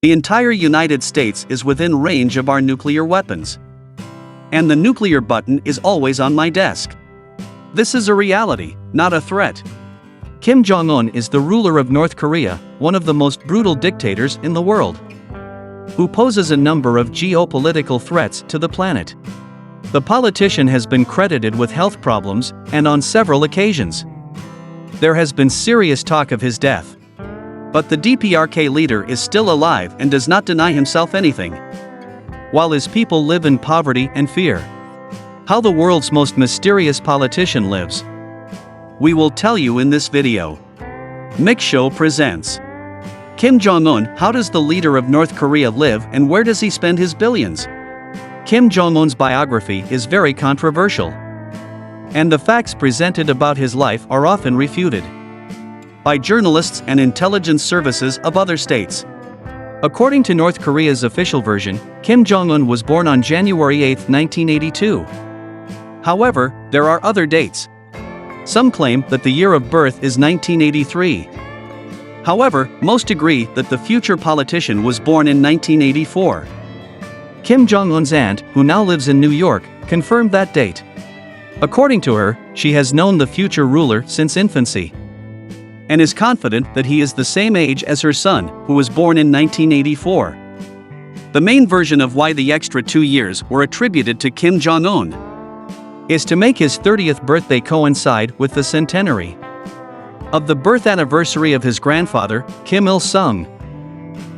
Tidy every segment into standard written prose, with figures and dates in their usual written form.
The entire United States is within range of our nuclear weapons. And the nuclear button is always on my desk. This is a reality, not a threat. Kim Jong-un is the ruler of North Korea, one of the most brutal dictators in the world, who poses a number of geopolitical threats to the planet. The politician has been credited with health problems, and on several occasions, there has been serious talk of his death. But the DPRK leader is still alive and does not deny himself anything, while his people live in poverty and fear. How the world's most mysterious politician lives, we will tell you in this video. Mix Show presents Kim Jong-un. How does the leader of North Korea live and where does he spend his billions? Kim Jong-un's biography is very controversial, and the facts presented about his life are often refuted by journalists and intelligence services of other states. According to North Korea's official version, Kim Jong-un was born on January 8, 1982. However, there are other dates. Some claim that the year of birth is 1983. However, most agree that the future politician was born in 1984. Kim Jong-un's aunt, who now lives in New York, confirmed that date. According to her, she has known the future ruler since infancy, and is confident that he is the same age as her son, who was born in 1984. The main version of why the extra 2 years were attributed to Kim Jong-un is to make his 30th birthday coincide with the centenary of the birth anniversary of his grandfather, Kim Il-sung,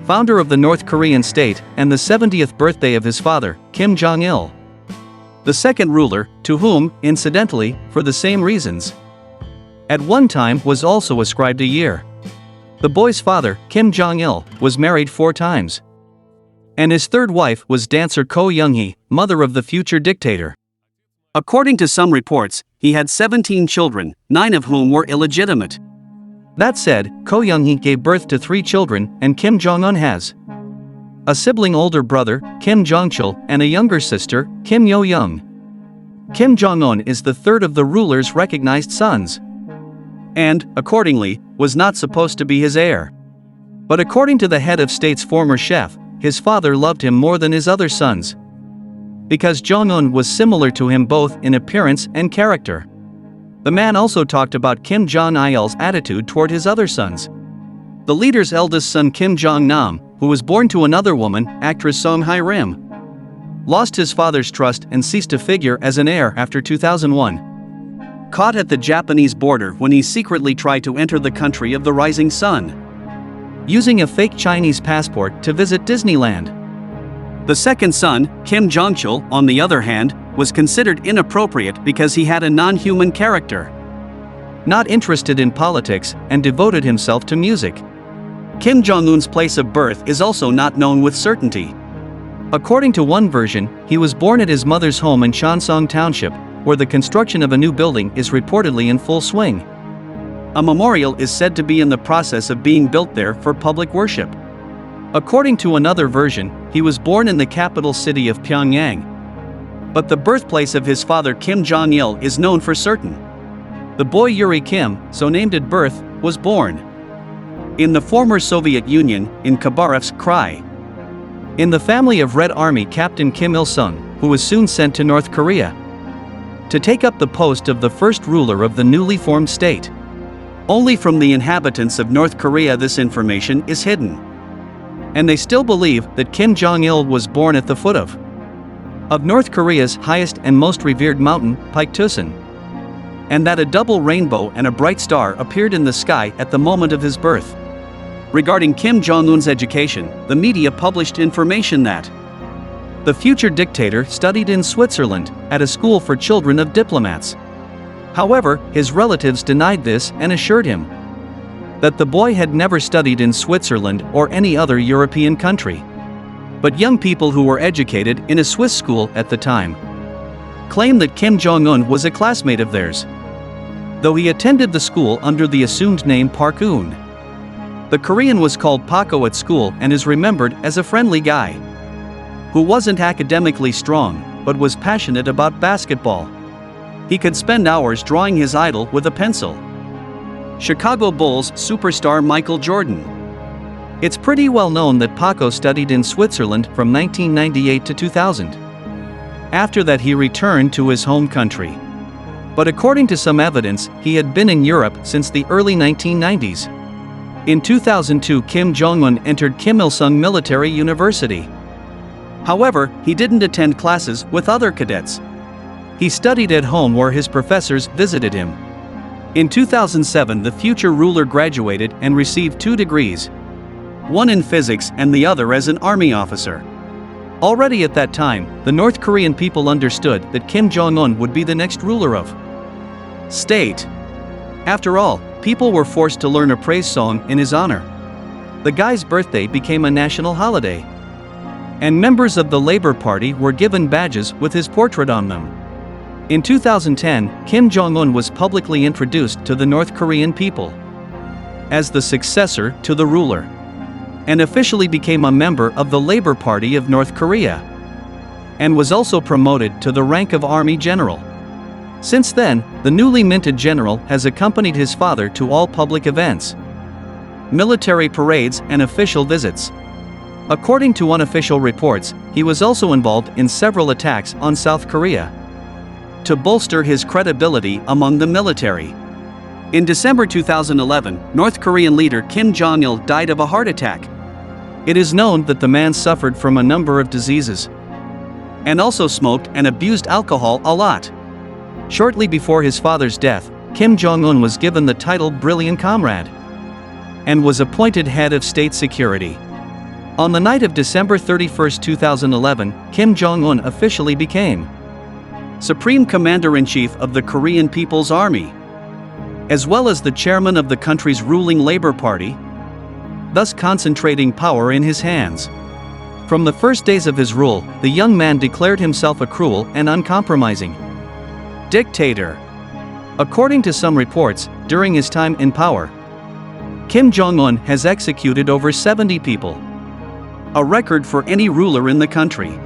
founder of the North Korean state, and the 70th birthday of his father, Kim Jong-il, the second ruler, to whom, incidentally, for the same reasons, at one time was also ascribed a year. The boy's father, Kim Jong-il, was married 4 times, and his third wife was dancer Ko Young-hee, mother of the future dictator. According to some reports, he had 17 children, 9 of whom were illegitimate. That said, Ko Young-hee gave birth to 3 children, and Kim Jong-un has a sibling older brother, Kim Jong-chul, and a younger sister, Kim Yo-young. Kim Jong-un is the third of the ruler's recognized sons, and, accordingly, was not supposed to be his heir. But according to the head of state's former chef, his father loved him more than his other sons, because Jong-un was similar to him both in appearance and character. The man also talked about Kim Jong-il's attitude toward his other sons. The leader's eldest son Kim Jong-nam, who was born to another woman, actress Song Hye-rim, lost his father's trust and ceased to figure as an heir after 2001. Caught at the Japanese border when he secretly tried to enter the country of the rising sun, using a fake Chinese passport to visit Disneyland. The second son, Kim Jong-chul, on the other hand, was considered inappropriate because he had a non-human character, not interested in politics, and devoted himself to music. Kim Jong-un's place of birth is also not known with certainty. According to one version, he was born at his mother's home in Cheonsong Township, where the construction of a new building is reportedly in full swing. A memorial is said to be in the process of being built there for public worship. According to another version, he was born in the capital city of Pyongyang, but the birthplace of his father Kim Jong-il is known for certain. The boy Yuri Kim, so named at birth, was born in the former Soviet Union, in Khabarovsk Krai, in the family of Red Army Captain Kim Il-sung, who was soon sent to North Korea to take up the post of the first ruler of the newly formed state. Only from the inhabitants of North Korea this information is hidden, and they still believe that Kim Jong-il was born at the foot of North Korea's highest and most revered mountain, Paektusan, and that a double rainbow and a bright star appeared in the sky at the moment of his birth. Regarding Kim Jong-un's education, the media published information that the future dictator studied in Switzerland, at a school for children of diplomats. However, his relatives denied this and assured him that the boy had never studied in Switzerland or any other European country. But young people who were educated in a Swiss school at the time claim that Kim Jong-un was a classmate of theirs, though he attended the school under the assumed name Park Un. The Korean was called Paco at school and is remembered as a friendly guy who wasn't academically strong, but was passionate about basketball. He could spend hours drawing his idol with a pencil. Chicago Bulls superstar Michael Jordan, It's pretty well known that Paco studied in Switzerland from 1998 to 2000. After that he returned to his home country. But according to some evidence, he had been in Europe since the early 1990s. In 2002 Kim Jong-un entered Kim Il-sung Military University. However, he didn't attend classes with other cadets. He studied at home where his professors visited him. In 2007 the future ruler graduated and received 2 degrees. One in physics and the other as an army officer. Already at that time, the North Korean people understood that Kim Jong-un would be the next ruler of state. After all, people were forced to learn a praise song in his honor. The guy's birthday became a national holiday. And members of the Labor Party were given badges with his portrait on them. In 2010, Kim Jong-un was publicly introduced to the North Korean people as the successor to the ruler, and officially became a member of the Labor Party of North Korea, and was also promoted to the rank of Army General. Since then, the newly minted general has accompanied his father to all public events, military parades and official visits. According to unofficial reports, he was also involved in several attacks on South Korea to bolster his credibility among the military. In December 2011, North Korean leader Kim Jong-il died of a heart attack. It is known that the man suffered from a number of diseases and also smoked and abused alcohol a lot. Shortly before his father's death, Kim Jong-un was given the title Brilliant Comrade and was appointed head of state security. On the night of December 31, 2011, Kim Jong-un officially became Supreme Commander-in-Chief of the Korean People's Army, as well as the chairman of the country's ruling Labor Party, thus concentrating power in his hands. From the first days of his rule, the young man declared himself a cruel and uncompromising dictator. According to some reports, during his time in power, Kim Jong-un has executed over 70 people, a record for any ruler in the country.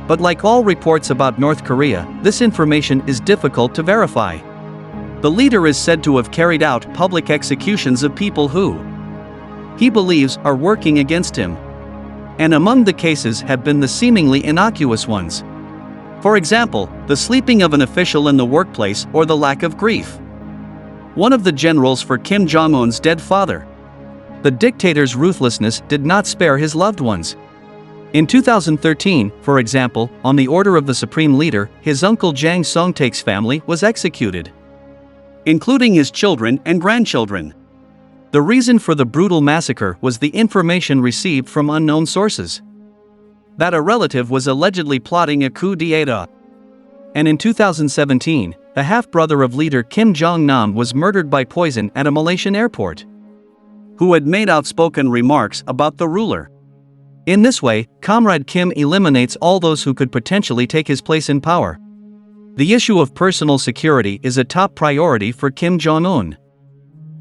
But like all reports about North Korea, this information is difficult to verify. The leader is said to have carried out public executions of people who he believes are working against him. And among the cases have been the seemingly innocuous ones. For example, the sleeping of an official in the workplace or the lack of grief. One of the generals for Kim Jong-un's dead father. The dictator's ruthlessness did not spare his loved ones. In 2013, for example, on the order of the supreme leader, his uncle Jang Song-taek's family was executed, including his children and grandchildren. The reason for the brutal massacre was the information received from unknown sources that a relative was allegedly plotting a coup d'état. And in 2017, the half-brother of leader Kim Jong-nam was murdered by poison at a Malaysian airport, who had made outspoken remarks about the ruler. In this way, Comrade Kim eliminates all those who could potentially take his place in power. The issue of personal security is a top priority for Kim Jong-un.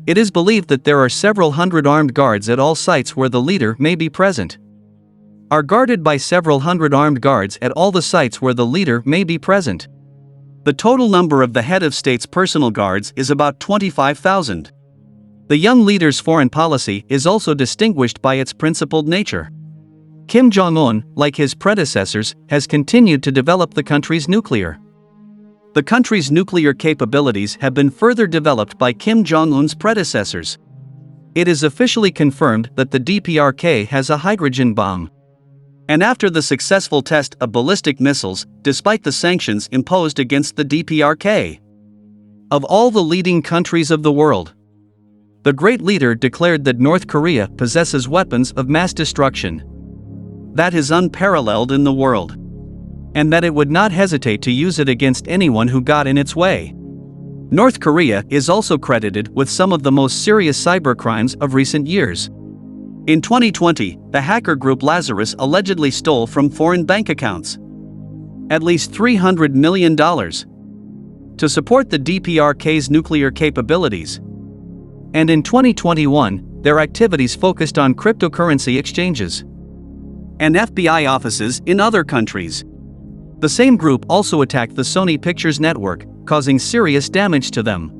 It is believed that there are several hundred armed guards at all sites where the leader may be present. Are guarded by several hundred armed guards at all the sites where the leader may be present. The total number of the head of state's personal guards is about 25,000. The young leader's foreign policy is also distinguished by its principled nature. Kim Jong-un, like his predecessors, has continued to develop the country's nuclear. The country's nuclear capabilities have been further developed by Kim Jong-un's predecessors. It is officially confirmed that the DPRK has a hydrogen bomb. And after the successful test of ballistic missiles, despite the sanctions imposed against the DPRK of all the leading countries of the world, the great leader declared that North Korea possesses weapons of mass destruction that is unparalleled in the world, and that it would not hesitate to use it against anyone who got in its way. North Korea is also credited with some of the most serious cybercrimes of recent years. In 2020, the hacker group Lazarus allegedly stole from foreign bank accounts at least $300 million to support the DPRK's nuclear capabilities. And in 2021, their activities focused on cryptocurrency exchanges and FBI offices in other countries. The same group also attacked the Sony Pictures network, causing serious damage to them.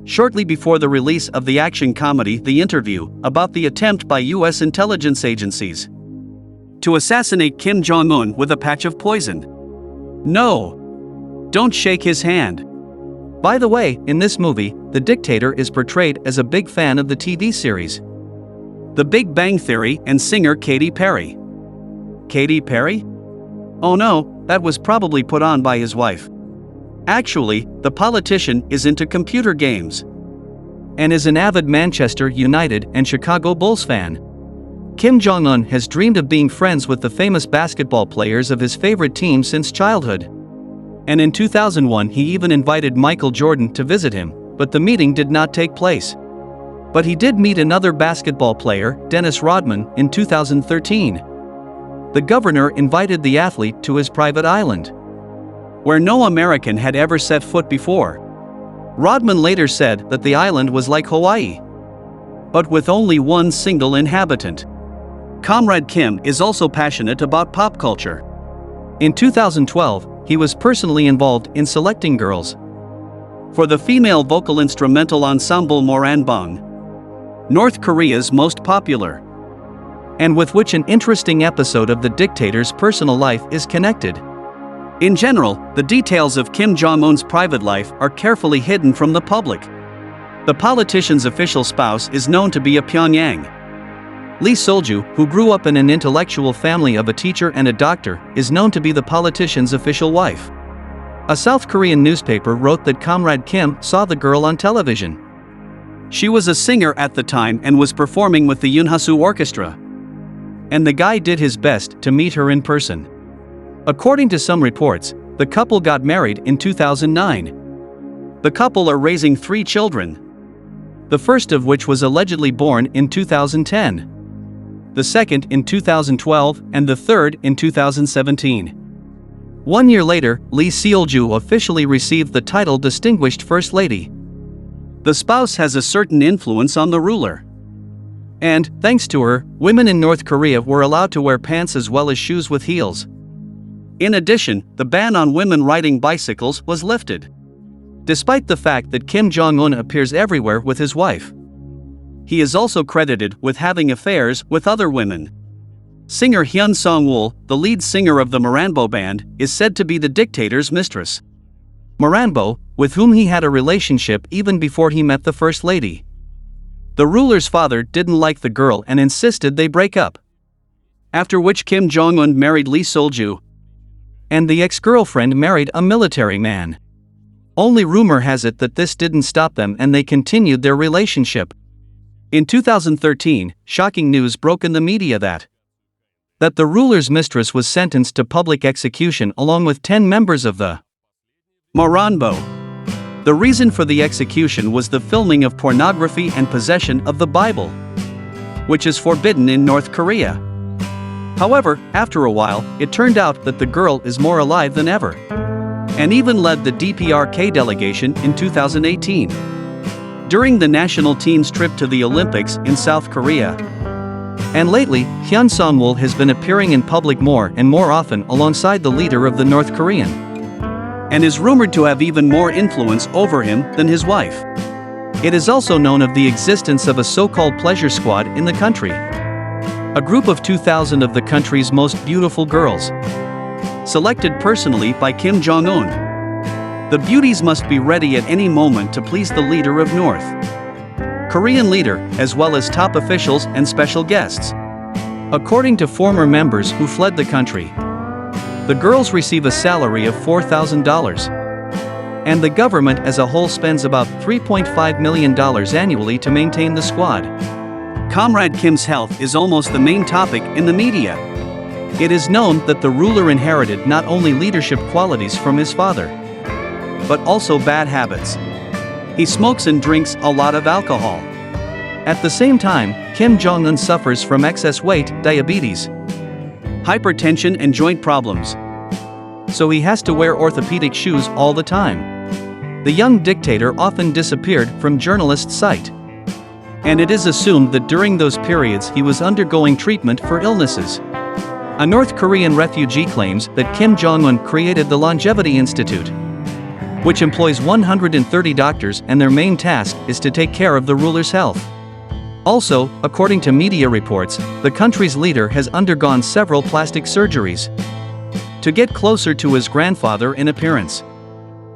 shortly before the release of the action comedy The Interview, about the attempt by US intelligence agencies to assassinate Kim Jong-un with a patch of poison. No! Don't shake his hand. By the way, in this movie, the dictator is portrayed as a big fan of the TV series The Big Bang Theory and singer Katy Perry. Katy Perry? Oh no, that was probably put on by his wife. Actually, the politician is into computer games and is an avid Manchester United and Chicago Bulls fan. Kim Jong-un has dreamed of being friends with the famous basketball players of his favorite team since childhood. And in 2001 he even invited Michael Jordan to visit him, but the meeting did not take place. But he did meet another basketball player, Dennis Rodman, in 2013. The governor invited the athlete to his private island, where no American had ever set foot before. Rodman later said that the island was like Hawaii, but with only one single inhabitant. Comrade Kim is also passionate about pop culture. In 2012, he was personally involved in selecting girls for the female vocal instrumental ensemble Moranbong, North Korea's most popular, and with which an interesting episode of the dictator's personal life is connected. In general, the details of Kim Jong-un's private life are carefully hidden from the public. The politician's official spouse is known to be a Pyongyang. Lee Sol-ju, who grew up in an intellectual family of a teacher and a doctor, is known to be the politician's official wife. A South Korean newspaper wrote that Comrade Kim saw the girl on television. She was a singer at the time and was performing with the Yoonhasu Orchestra, and the guy did his best to meet her in person. According to some reports, the couple got married in 2009. The couple are raising 3 children, the first of which was allegedly born in 2010, the second in 2012, and the third in 2017. 1 year later, Lee Sol-ju officially received the title Distinguished First Lady. The spouse has a certain influence on the ruler, and, thanks to her, women in North Korea were allowed to wear pants as well as shoes with heels. In addition, the ban on women riding bicycles was lifted, despite the fact that Kim Jong-un appears everywhere with his wife. He is also credited with having affairs with other women. Singer Hyun Song-woo, the lead singer of the Moranbo band, is said to be the dictator's mistress. Moranbo, with whom he had a relationship even before he met the First Lady. The ruler's father didn't like the girl and insisted they break up, after which Kim Jong-un married Lee Sol-ju, and the ex-girlfriend married a military man. Only rumor has it that this didn't stop them and they continued their relationship. In 2013, shocking news broke in the media that the ruler's mistress was sentenced to public execution along with 10 members of the Moranbo. The reason for the execution was the filming of pornography and possession of the Bible, which is forbidden in North Korea. However, after a while, it turned out that the girl is more alive than ever, and even led the DPRK delegation in 2018. During the national team's trip to the Olympics in South Korea. And lately, Hyun Song-woo has been appearing in public more and more often alongside the leader of the North Korean, and is rumored to have even more influence over him than his wife. It is also known of the existence of a so-called pleasure squad in the country, a group of 2,000 of the country's most beautiful girls, selected personally by Kim Jong-un. The beauties must be ready at any moment to please the leader of North Korean leader, as well as top officials and special guests. According to former members who fled the country, the girls receive a salary of $4,000, and the government as a whole spends about $3.5 million annually to maintain the squad. Comrade Kim's health is almost the main topic in the media. It is known that the ruler inherited not only leadership qualities from his father, but also bad habits. He smokes and drinks a lot of alcohol. At the same time, Kim Jong-un suffers from excess weight, diabetes, hypertension and joint problems, so he has to wear orthopedic shoes all the time. The young dictator often disappeared from journalists' sight, and it is assumed that during those periods he was undergoing treatment for illnesses. A North Korean refugee claims that Kim Jong-un created the Longevity Institute, which employs 130 doctors, and their main task is to take care of the ruler's health. Also, according to media reports, the country's leader has undergone several plastic surgeries to get closer to his grandfather in appearance.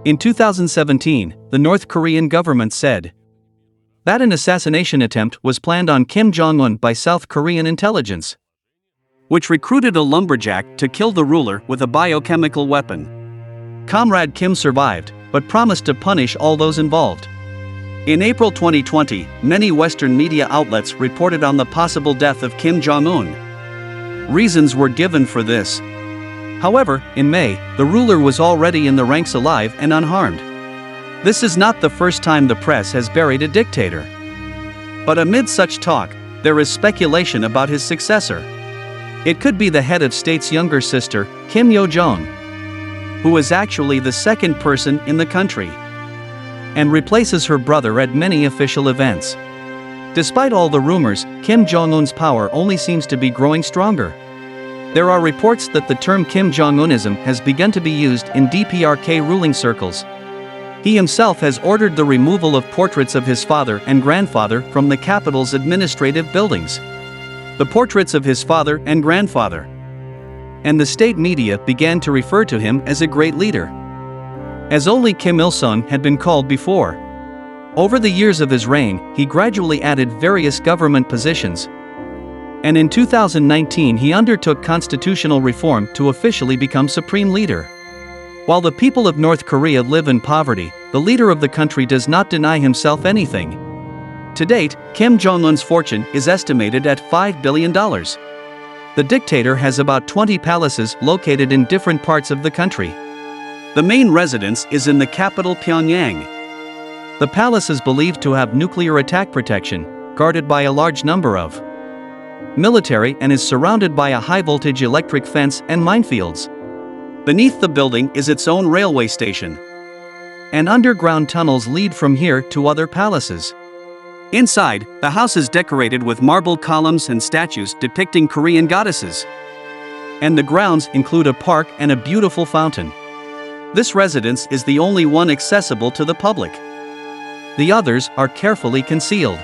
In 2017, the North Korean government said that an assassination attempt was planned on Kim Jong-un by South Korean intelligence, which recruited a lumberjack to kill the ruler with a biochemical weapon. Comrade Kim survived, but promised to punish all those involved. In April 2020, many Western media outlets reported on the possible death of Kim Jong-un. Reasons were given for this. However, in May, the ruler was already in the ranks alive and unharmed. This is not the first time the press has buried a dictator. But amid such talk, there is speculation about his successor. It could be the head of state's younger sister, Kim Yo-jong, who is actually the second person in the country, and replaces her brother at many official events. Despite all the rumors, Kim Jong-un's power only seems to be growing stronger. There are reports that the term Kim Jong-unism has begun to be used in DPRK ruling circles. He himself has ordered the removal of portraits of his father and grandfather from the capital's administrative buildings. The portraits of his father and grandfather. And the state media began to refer to him as a great leader, as only Kim Il-sung had been called before. Over the years of his reign, he gradually added various government positions. And in 2019 he undertook constitutional reform to officially become supreme leader. While the people of North Korea live in poverty, the leader of the country does not deny himself anything. To date, Kim Jong-un's fortune is estimated at $5 billion. The dictator has about 20 palaces located in different parts of the country. The main residence is in the capital Pyongyang. The palace is believed to have nuclear attack protection, guarded by a large number of military, and is surrounded by a high-voltage electric fence and minefields. Beneath the building is its own railway station, and underground tunnels lead from here to other palaces. Inside, the house is decorated with marble columns and statues depicting Korean goddesses. And the grounds include a park and a beautiful fountain. This residence is the only one accessible to the public. The others are carefully concealed.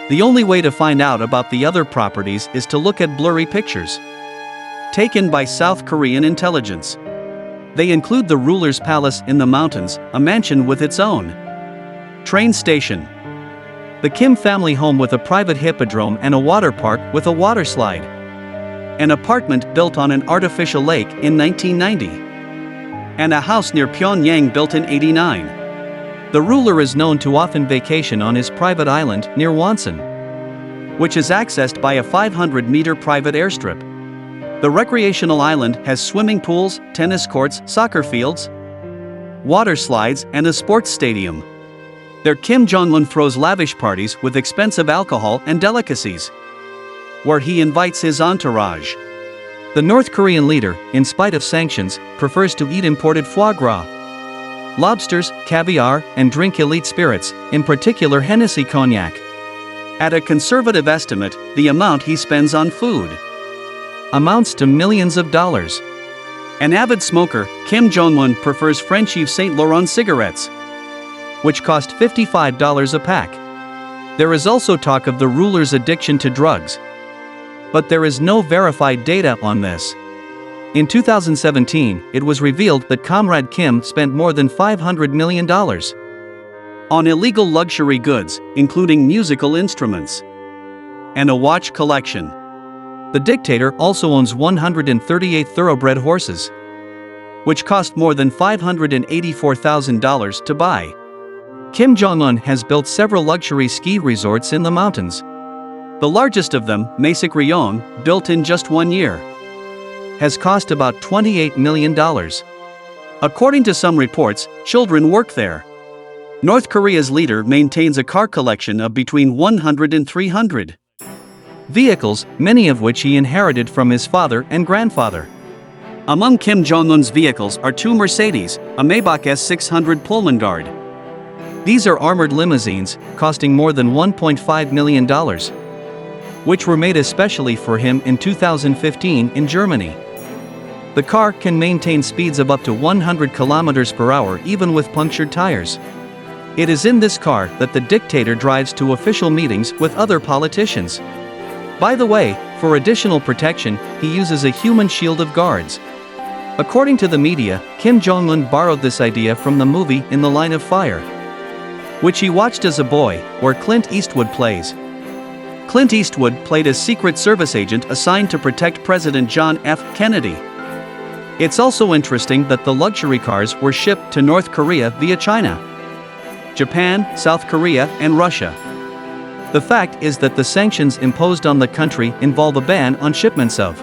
The only way to find out about the other properties is to look at blurry pictures taken by South Korean intelligence. They include the ruler's palace in the mountains, a mansion with its own train station, the Kim family home with a private hippodrome and a water park with a water slide, an apartment built on an artificial lake in 1990, and a house near Pyongyang built in '89. The ruler is known to often vacation on his private island near Wonsan, which is accessed by a 500-meter private airstrip. The recreational island has swimming pools, tennis courts, soccer fields, water slides, and a sports stadium. There Kim Jong-un throws lavish parties with expensive alcohol and delicacies, where he invites his entourage. The North Korean leader, in spite of sanctions, prefers to eat imported foie gras, lobsters, caviar, and drink elite spirits, in particular Hennessy cognac. At a conservative estimate, the amount he spends on food amounts to millions of dollars. An avid smoker, Kim Jong-un prefers French Yves Saint Laurent cigarettes, which cost $55 a pack. There is also talk of the ruler's addiction to drugs, but there is no verified data on this. In 2017, it was revealed that Comrade Kim spent more than $500 million on illegal luxury goods, including musical instruments and a watch collection. The dictator also owns 138 thoroughbred horses, which cost more than $584,000 to buy. Kim Jong-un has built several luxury ski resorts in the mountains. The largest of them, Maesik Ryong, built in just 1 year, has cost about $28 million. According to some reports, children work there. North Korea's leader maintains a car collection of between 100 and 300 vehicles, many of which he inherited from his father and grandfather. Among Kim Jong-un's vehicles are 2 Mercedes, a Maybach S600 Pullman-Guard. These are armored limousines, costing more than $1.5 million, which were made especially for him in 2015 in Germany. The car can maintain speeds of up to 100 kilometers per hour even with punctured tires. It is in this car that the dictator drives to official meetings with other politicians. By the way, for additional protection, he uses a human shield of guards. According to the media, Kim Jong-un borrowed this idea from the movie In the Line of Fire, which he watched as a boy, where Clint Eastwood plays. Clint Eastwood played a Secret Service agent assigned to protect President John F. Kennedy. It's also interesting that the luxury cars were shipped to North Korea via China, Japan, South Korea, and Russia. The fact is that the sanctions imposed on the country involve a ban on shipments of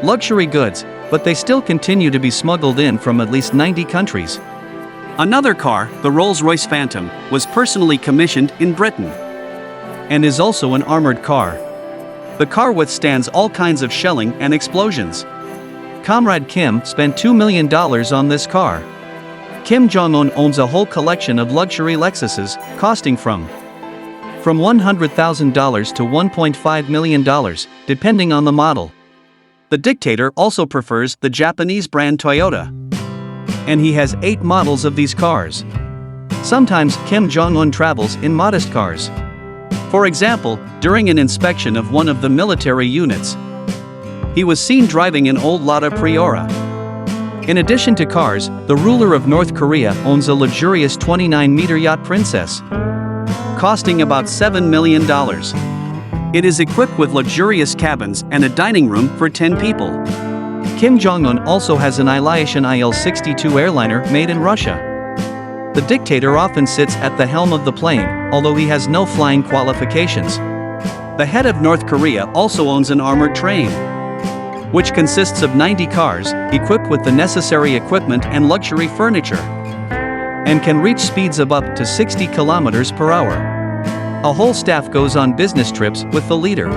luxury goods, but they still continue to be smuggled in from at least 90 countries. Another car, the Rolls-Royce Phantom, was personally commissioned in Britain and is also an armored car. The car withstands all kinds of shelling and explosions. Comrade Kim spent $2 million on this car. Kim Jong-un owns a whole collection of luxury Lexuses, costing from $100,000 to $1.5 million, depending on the model. The dictator also prefers the Japanese brand Toyota, and he has 8 models of these cars. Sometimes Kim Jong-un travels in modest cars. For example, during an inspection of one of the military units, he was seen driving an old Lada Priora. In addition to cars, the ruler of North Korea owns a luxurious 29-meter yacht Princess, costing about $7 million. It is equipped with luxurious cabins and a dining room for 10 people. Kim Jong-un also has an Ilyushin IL-62 airliner made in Russia. The dictator often sits at the helm of the plane, although he has no flying qualifications. The head of North Korea also owns an armored train, which consists of 90 cars, equipped with the necessary equipment and luxury furniture, and can reach speeds of up to 60 kilometers per hour. A whole staff goes on business trips with the leader.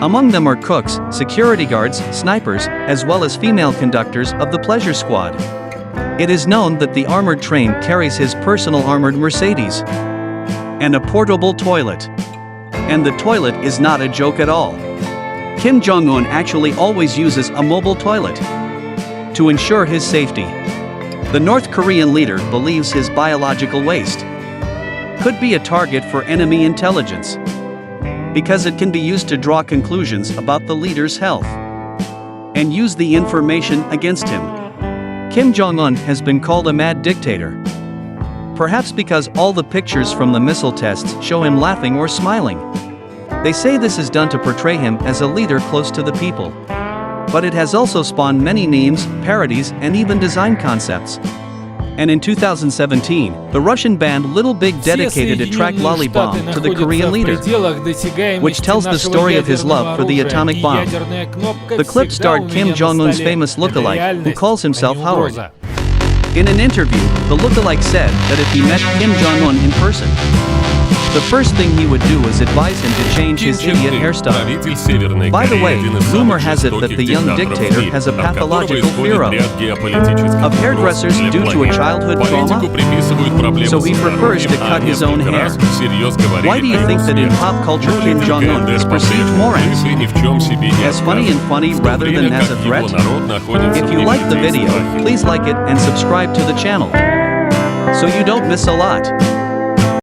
Among them are cooks, security guards, snipers, as well as female conductors of the pleasure squad. It is known that the armored train carries his personal armored Mercedes and a portable toilet. And the toilet is not a joke at all. Kim Jong-un actually always uses a mobile toilet to ensure his safety. The North Korean leader believes his biological waste could be a target for enemy intelligence, because it can be used to draw conclusions about the leader's health and use the information against him. Kim Jong-un has been called a mad dictator, perhaps because all the pictures from the missile tests show him laughing or smiling. They say this is done to portray him as a leader close to the people. But it has also spawned many memes, parodies, and even design concepts. And in 2017, the Russian band Little Big dedicated a track Lolly Bomb to the Korean leader, which tells the story of his love for the atomic bomb. The clip starred Kim Jong-un's famous lookalike, who calls himself Howard. In an interview, the lookalike said that if he met Kim Jong-un in person, the first thing he would do is advise him to change his idiot hairstyle. By the way, rumor has it that the young dictator has a pathological fear of hairdressers due to a childhood trauma, so he prefers to cut his own hair. Why do you think that in pop culture Kim Jong-un is perceived more as funny and funny rather than as a threat? If you like the video, please like it and subscribe to the channel, so you don't miss a lot.